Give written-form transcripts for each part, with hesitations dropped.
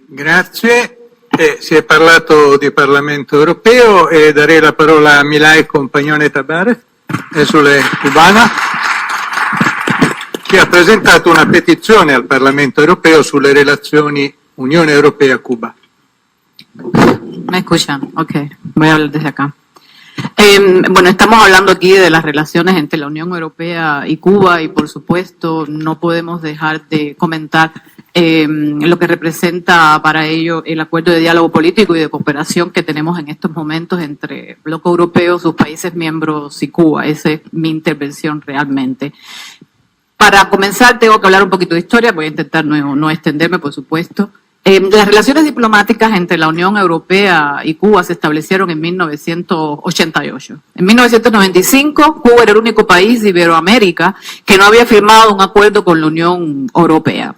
Grazie. Si è parlato di Parlamento europeo e darei la parola a Milay Compagnone Tabares, esule cubana, che ha presentato una petizione al Parlamento europeo sulle relazioni Unione Europea-Cuba. ¿Me escuchan? Ok, voy a hablar desde acá. Bueno, estamos hablando aquí de las relaciones entre la Unión Europea y Cuba y por supuesto no podemos dejar de comentar lo que representa para ello el acuerdo de diálogo político y de cooperación que tenemos en estos momentos entre el bloque europeo, sus países miembros y Cuba. Esa es mi intervención realmente. Para comenzar tengo que hablar un poquito de historia, voy a intentar no extenderme, por supuesto. Las relaciones diplomáticas entre la Unión Europea y Cuba se establecieron en 1988. En 1995, Cuba era el único país de Iberoamérica que no había firmado un acuerdo con la Unión Europea.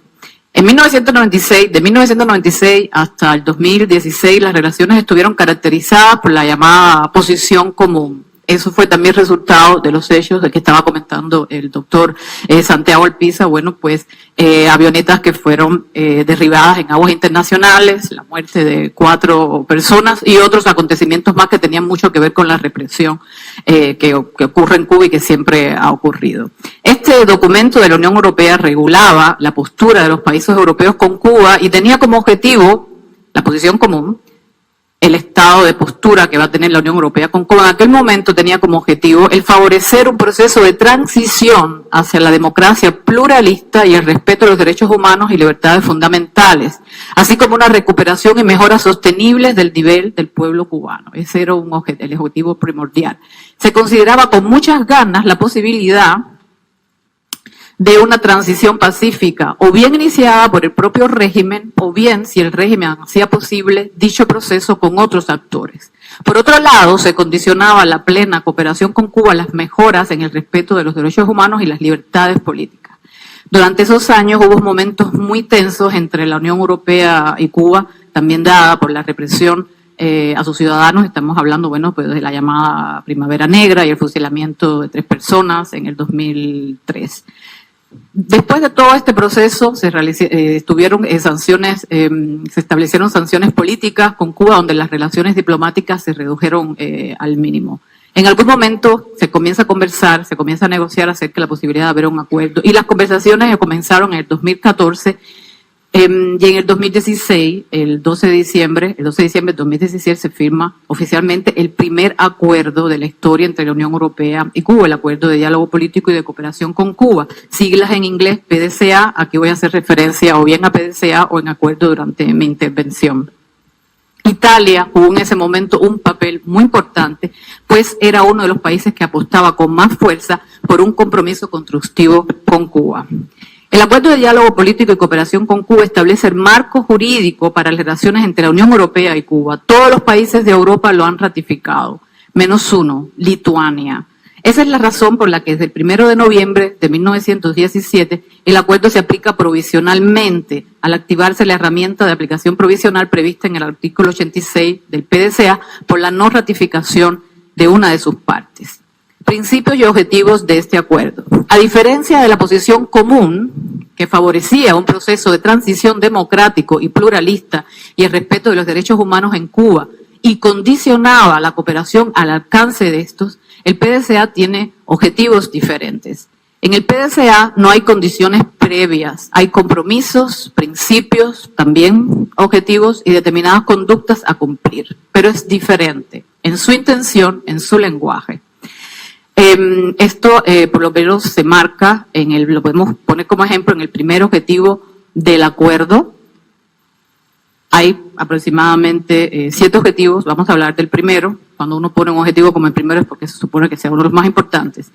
En 1996, de 1996 hasta el 2016, las relaciones estuvieron caracterizadas por la llamada posición común. Eso fue también resultado de los hechos de que estaba comentando el doctor Santiago Alpiza. Bueno, pues avionetas que fueron derribadas en aguas internacionales, la muerte de 4 personas y otros acontecimientos más que tenían mucho que ver con la represión que ocurre en Cuba y que siempre ha ocurrido. Este documento de la Unión Europea regulaba la postura de los países europeos con Cuba y tenía como objetivo la posición común, el estado de postura que va a tener la Unión Europea con Cuba. En aquel momento tenía como objetivo el favorecer un proceso de transición hacia la democracia pluralista y el respeto a los derechos humanos y libertades fundamentales, así como una recuperación y mejoras sostenibles del nivel del pueblo cubano. Ese era el objetivo primordial. Se consideraba con muchas ganas la posibilidad de una transición pacífica, o bien iniciada por el propio régimen, o bien, si el régimen hacía posible, dicho proceso con otros actores. Por otro lado, se condicionaba la plena cooperación con Cuba a las mejoras en el respeto de los derechos humanos y las libertades políticas. Durante esos años hubo momentos muy tensos entre la Unión Europea y Cuba, también dada por la represión a sus ciudadanos. Estamos hablando, bueno, pues de la llamada Primavera Negra y el fusilamiento de 3 personas en el 2003. Después de todo este proceso se establecieron sanciones políticas con Cuba, donde las relaciones diplomáticas se redujeron al mínimo. En algún momento se comienza a conversar, se comienza a negociar acerca de la posibilidad de haber un acuerdo, y las conversaciones comenzaron en el 2014, y en el 2016, el 12 de diciembre del 2016 se firma oficialmente el primer acuerdo de la historia entre la Unión Europea y Cuba, el Acuerdo de Diálogo Político y de Cooperación con Cuba, siglas en inglés PDCA. Aquí voy a hacer referencia o bien a PDCA o en acuerdo durante mi intervención. Italia jugó en ese momento un papel muy importante, pues era uno de los países que apostaba con más fuerza por un compromiso constructivo con Cuba. El Acuerdo de Diálogo Político y Cooperación con Cuba establece el marco jurídico para las relaciones entre la Unión Europea y Cuba. Todos los países de Europa lo han ratificado, menos uno, Lituania. Esa es la razón por la que desde el 1 de noviembre de 1917 el acuerdo se aplica provisionalmente al activarse la herramienta de aplicación provisional prevista en el artículo 86 del PDCA por la no ratificación de una de sus partes. Principios y objetivos de este acuerdo. A diferencia de la posición común, que favorecía un proceso de transición democrático y pluralista y el respeto de los derechos humanos en Cuba y condicionaba la cooperación al alcance de estos, el PDCA tiene objetivos diferentes. En el PDCA no hay condiciones previas, hay compromisos, principios, también objetivos y determinadas conductas a cumplir, pero es diferente en su intención, en su lenguaje. Esto por lo menos se marca, lo podemos poner como ejemplo en el primer objetivo del acuerdo. Hay aproximadamente 7 objetivos, vamos a hablar del primero. Cuando uno pone un objetivo como el primero es porque se supone que sea uno de los más importantes.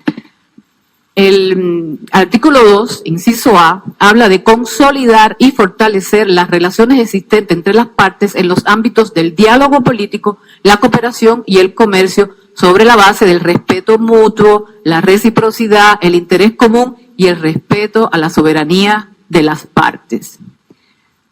El artículo 2, inciso A, habla de consolidar y fortalecer las relaciones existentes entre las partes en los ámbitos del diálogo político, la cooperación y el comercio, sobre la base del respeto mutuo, la reciprocidad, el interés común y el respeto a la soberanía de las partes.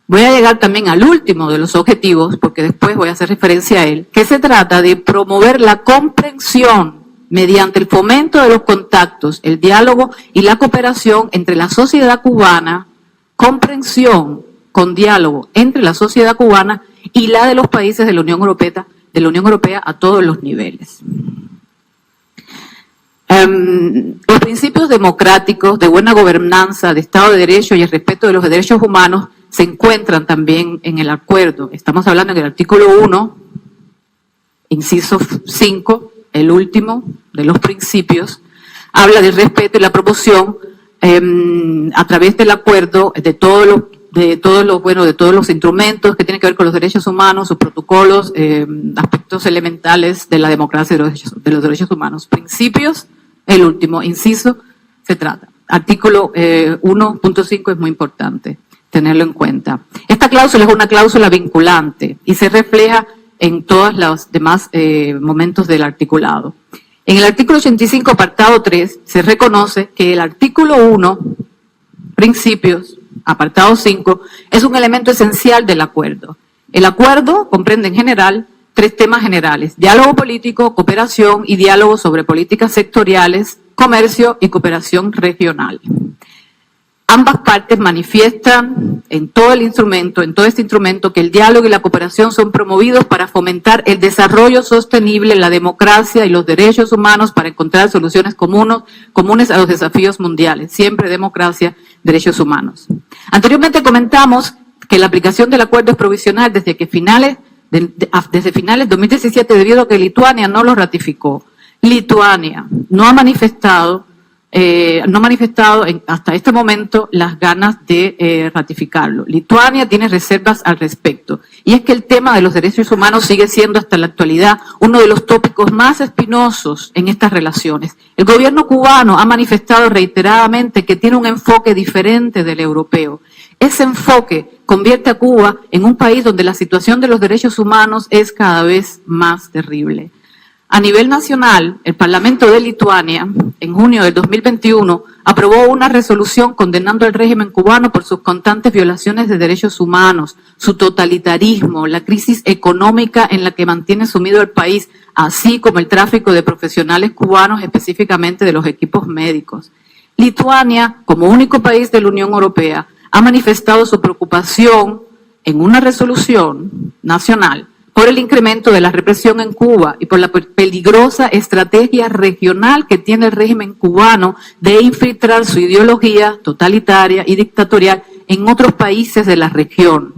Voy a llegar también al último de los objetivos, porque después voy a hacer referencia a él, que se trata de promover la comprensión mediante el fomento de los contactos, el diálogo y la cooperación entre la sociedad cubana, comprensión, con diálogo entre la sociedad cubana y la de los países de la Unión Europea a todos los niveles. Los principios democráticos de buena gobernanza, de Estado de Derecho y el respeto de los derechos humanos se encuentran también en el acuerdo. Estamos hablando en el artículo 1, inciso 5, el último de los principios, habla del respeto y la promoción a través del acuerdo de todos los instrumentos que tienen que ver con los derechos humanos, sus protocolos, aspectos elementales de la democracia y de los derechos humanos. Principios, el último inciso, se trata. Artículo 1.5 es muy importante tenerlo en cuenta. Esta cláusula es una cláusula vinculante y se refleja en todos los demás momentos del articulado. En el artículo 85, apartado 3, se reconoce que el artículo 1, principios, apartado 5, es un elemento esencial del acuerdo. El acuerdo comprende en general 3 temas generales: diálogo político, cooperación y diálogo sobre políticas sectoriales, comercio y cooperación regional. Ambas partes manifiestan en todo este instrumento, que el diálogo y la cooperación son promovidos para fomentar el desarrollo sostenible, la democracia y los derechos humanos para encontrar soluciones comunes a los desafíos mundiales. Siempre democracia, derechos humanos. Anteriormente comentamos que la aplicación del acuerdo es provisional desde finales de 2017, debido a que Lituania no lo ratificó. Lituania no ha manifestado hasta este momento las ganas de ratificarlo. Lituania tiene reservas al respecto. Y es que el tema de los derechos humanos sigue siendo hasta la actualidad uno de los tópicos más espinosos en estas relaciones. El gobierno cubano ha manifestado reiteradamente que tiene un enfoque diferente del europeo. Ese enfoque convierte a Cuba en un país donde la situación de los derechos humanos es cada vez más terrible. A nivel nacional, el Parlamento de Lituania, en junio del 2021, aprobó una resolución condenando al régimen cubano por sus constantes violaciones de derechos humanos, su totalitarismo, la crisis económica en la que mantiene sumido el país, así como el tráfico de profesionales cubanos, específicamente de los equipos médicos. Lituania, como único país de la Unión Europea, ha manifestado su preocupación en una resolución nacional por el incremento de la represión en Cuba y por la peligrosa estrategia regional que tiene el régimen cubano de infiltrar su ideología totalitaria y dictatorial en otros países de la región.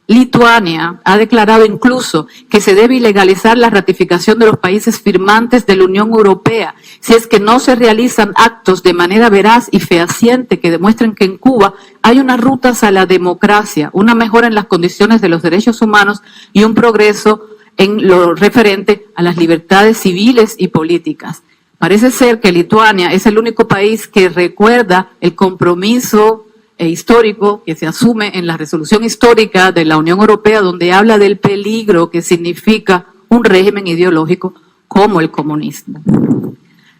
Lituania ha declarado incluso que se debe ilegalizar la ratificación de los países firmantes de la Unión Europea si es que no se realizan actos de manera veraz y fehaciente que demuestren que en Cuba hay unas rutas a la democracia, una mejora en las condiciones de los derechos humanos y un progreso en lo referente a las libertades civiles y políticas. Parece ser que Lituania es el único país que recuerda el compromiso histórico que se asume en la resolución histórica de la Unión Europea, donde habla del peligro que significa un régimen ideológico como el comunismo.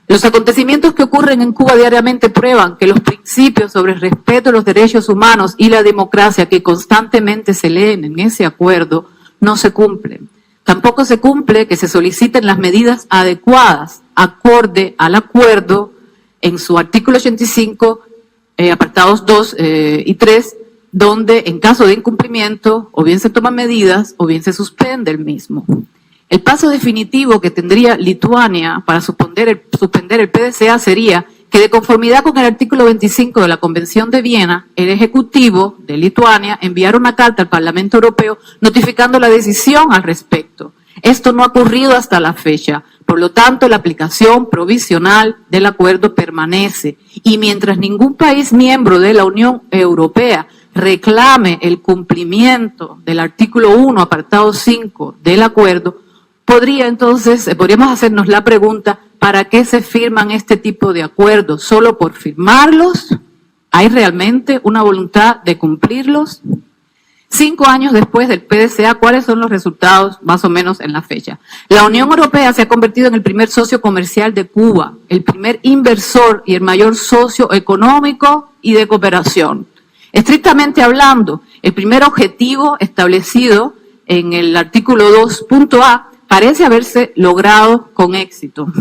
Los acontecimientos que ocurren en Cuba diariamente prueban que los principios sobre el respeto a los derechos humanos y la democracia que constantemente se leen en ese acuerdo no se cumplen. Tampoco se cumple que se soliciten las medidas adecuadas acorde al acuerdo en su artículo 85, apartados 2 y 3, donde en caso de incumplimiento o bien se toman medidas o bien se suspende el mismo. El paso definitivo que tendría Lituania para suspender el PDCA sería que, de conformidad con el artículo 25 de la Convención de Viena, el Ejecutivo de Lituania enviara una carta al Parlamento Europeo notificando la decisión al respecto. Esto no ha ocurrido hasta la fecha. Por lo tanto, la aplicación provisional del acuerdo permanece. Y mientras ningún país miembro de la Unión Europea reclame el cumplimiento del artículo 1, apartado 5 del acuerdo, podríamos hacernos la pregunta: ¿para qué se firman este tipo de acuerdos? ¿Solo por firmarlos? ¿Hay realmente una voluntad de cumplirlos? 5 años después del PDCA, ¿cuáles son los resultados más o menos en la fecha? La Unión Europea se ha convertido en el primer socio comercial de Cuba, el primer inversor y el mayor socio económico y de cooperación. Estrictamente hablando, el primer objetivo establecido en el artículo 2.a parece haberse logrado con éxito.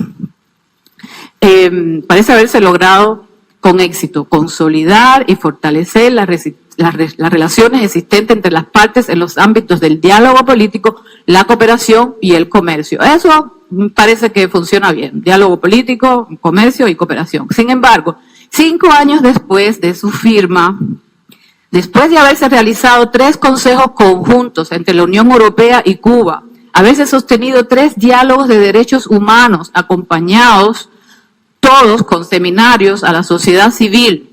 con éxito, consolidar y fortalecer las relaciones existentes entre las partes en los ámbitos del diálogo político, la cooperación y el comercio. Eso parece que funciona bien, diálogo político, comercio y cooperación. Sin embargo, 5 años después de su firma, después de haberse realizado 3 consejos conjuntos entre la Unión Europea y Cuba, haberse sostenido 3 diálogos de derechos humanos acompañados todos con seminarios a la sociedad civil,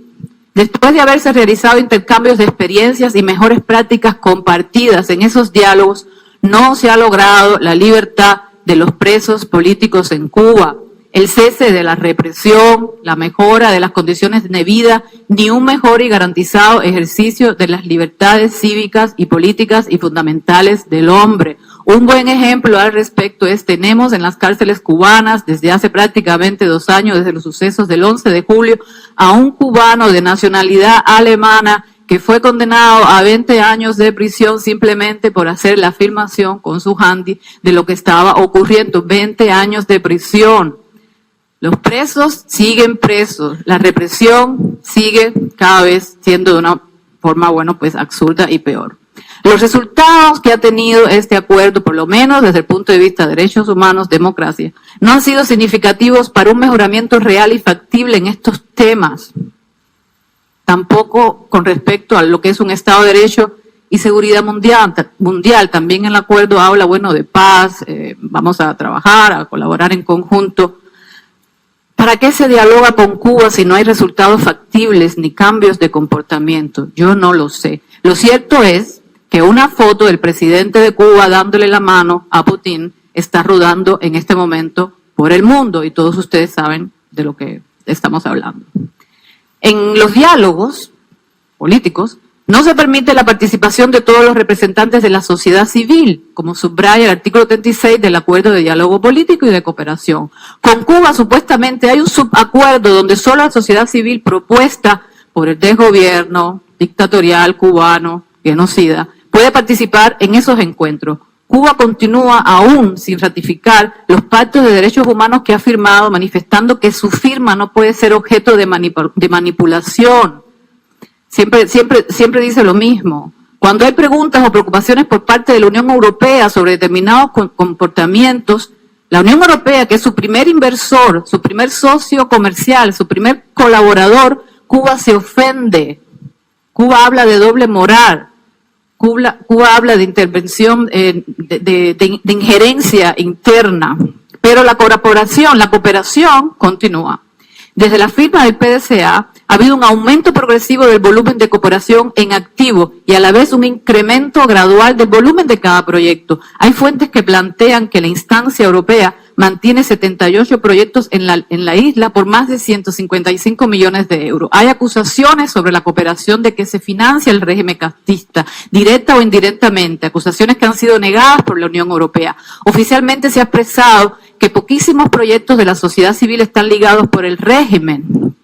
después de haberse realizado intercambios de experiencias y mejores prácticas compartidas en esos diálogos, no se ha logrado la libertad de los presos políticos en Cuba, el cese de la represión, la mejora de las condiciones de vida, ni un mejor y garantizado ejercicio de las libertades cívicas y políticas y fundamentales del hombre. Un buen ejemplo al respecto tenemos en las cárceles cubanas desde hace prácticamente 2 años, desde los sucesos del 11 de julio, a un cubano de nacionalidad alemana que fue condenado a 20 años de prisión simplemente por hacer la afirmación con su handy de lo que estaba ocurriendo. 20 años de prisión. Los presos siguen presos. La represión sigue cada vez siendo de una forma, pues absurda y peor. Los resultados que ha tenido este acuerdo, por lo menos desde el punto de vista de derechos humanos, democracia, no han sido significativos para un mejoramiento real y factible en estos temas. Tampoco con respecto a lo que es un Estado de Derecho y seguridad mundial. También el acuerdo habla, de paz, vamos a trabajar, a colaborar en conjunto. ¿Para qué se dialoga con Cuba si no hay resultados factibles ni cambios de comportamiento? Yo no lo sé. Lo cierto es que una foto del presidente de Cuba dándole la mano a Putin está rodando en este momento por el mundo y todos ustedes saben de lo que estamos hablando. En los diálogos políticos no se permite la participación de todos los representantes de la sociedad civil, como subraya el artículo 36 del Acuerdo de Diálogo Político y de Cooperación. Con Cuba supuestamente hay un subacuerdo donde solo la sociedad civil propuesta por el desgobierno dictatorial cubano, genocida, puede participar en esos encuentros. Cuba continúa aún sin ratificar los pactos de derechos humanos que ha firmado, manifestando que su firma no puede ser objeto de manipulación. Siempre dice lo mismo. Cuando hay preguntas o preocupaciones por parte de la Unión Europea sobre determinados comportamientos, la Unión Europea, que es su primer inversor, su primer socio comercial, su primer colaborador, Cuba se ofende. Cuba habla de doble moral. Cuba habla de intervención, de injerencia interna. Pero la cooperación continúa. Desde la firma del PDCA ha habido un aumento progresivo del volumen de cooperación en activo y a la vez un incremento gradual del volumen de cada proyecto. Hay fuentes que plantean que la instancia europea mantiene 78 proyectos en la isla por más de 155 millones de euros. Hay acusaciones sobre la cooperación de que se financia el régimen castista, directa o indirectamente, acusaciones que han sido negadas por la Unión Europea. Oficialmente se ha expresado que poquísimos proyectos de la sociedad civil están ligados por el régimen,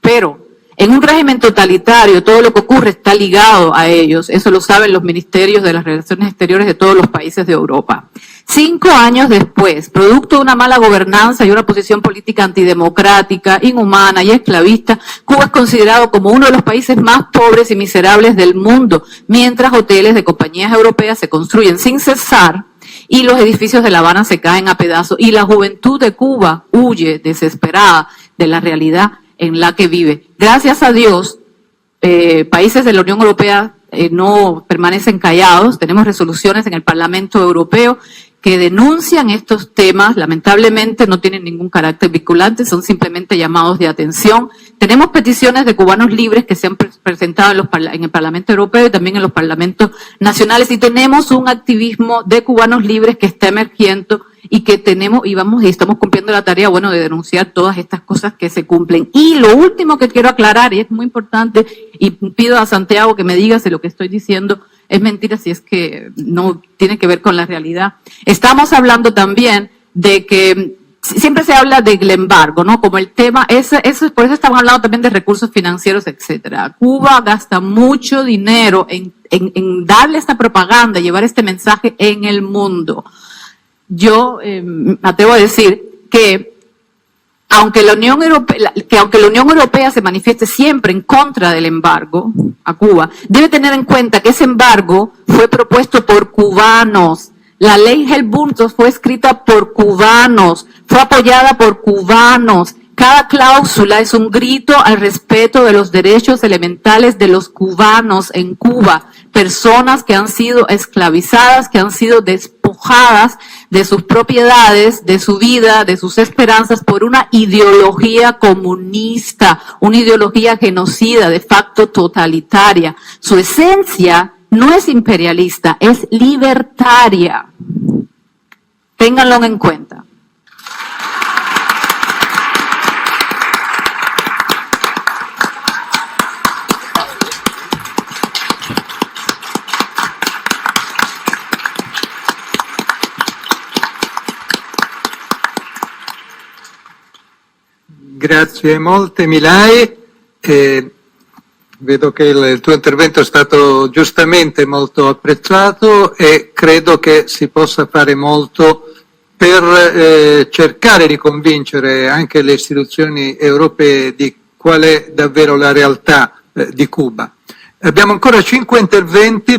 pero en un régimen totalitario todo lo que ocurre está ligado a ellos, eso lo saben los ministerios de las relaciones exteriores de todos los países de Europa. 5 años después, producto de una mala gobernanza y una posición política antidemocrática, inhumana y esclavista, Cuba es considerado como uno de los países más pobres y miserables del mundo, mientras hoteles de compañías europeas se construyen sin cesar y los edificios de La Habana se caen a pedazos y la juventud de Cuba huye desesperada de la realidad en la que vive. Gracias a Dios, países de la Unión Europea no permanecen callados. Tenemos resoluciones en el Parlamento Europeo que denuncian estos temas. Lamentablemente no tienen ningún carácter vinculante, son simplemente llamados de atención. Tenemos peticiones de cubanos libres que se han presentado en el Parlamento Europeo y también en los parlamentos nacionales, y tenemos un activismo de cubanos libres que está emergiendo y que estamos cumpliendo la tarea, de denunciar todas estas cosas que se cumplen. Y lo último que quiero aclarar, y es muy importante, y pido a Santiago que me diga si lo que estoy diciendo es mentira, si es que no tiene que ver con la realidad. Estamos hablando también de que siempre se habla del embargo, ¿no? Como el tema, por eso estamos hablando también de recursos financieros, etcétera. Cuba gasta mucho dinero en darle esta propaganda, llevar este mensaje en el mundo. Yo me atrevo a decir que aunque la Unión Europea se manifieste siempre en contra del embargo a Cuba, debe tener en cuenta que ese embargo fue propuesto por cubanos. La ley Helbuntos fue escrita por cubanos, fue apoyada por cubanos. Cada cláusula es un grito al respeto de los derechos elementales de los cubanos en Cuba, personas que han sido esclavizadas, que han sido despojadas de sus propiedades, de su vida, de sus esperanzas por una ideología comunista, una ideología genocida, de facto totalitaria. Su esencia no es imperialista, es libertaria. Ténganlo en cuenta. Grazie molte Milay, vedo che il tuo intervento è stato giustamente molto apprezzato e credo che si possa fare molto per cercare di convincere anche le istituzioni europee di qual è davvero la realtà di Cuba. Abbiamo ancora 5 interventi.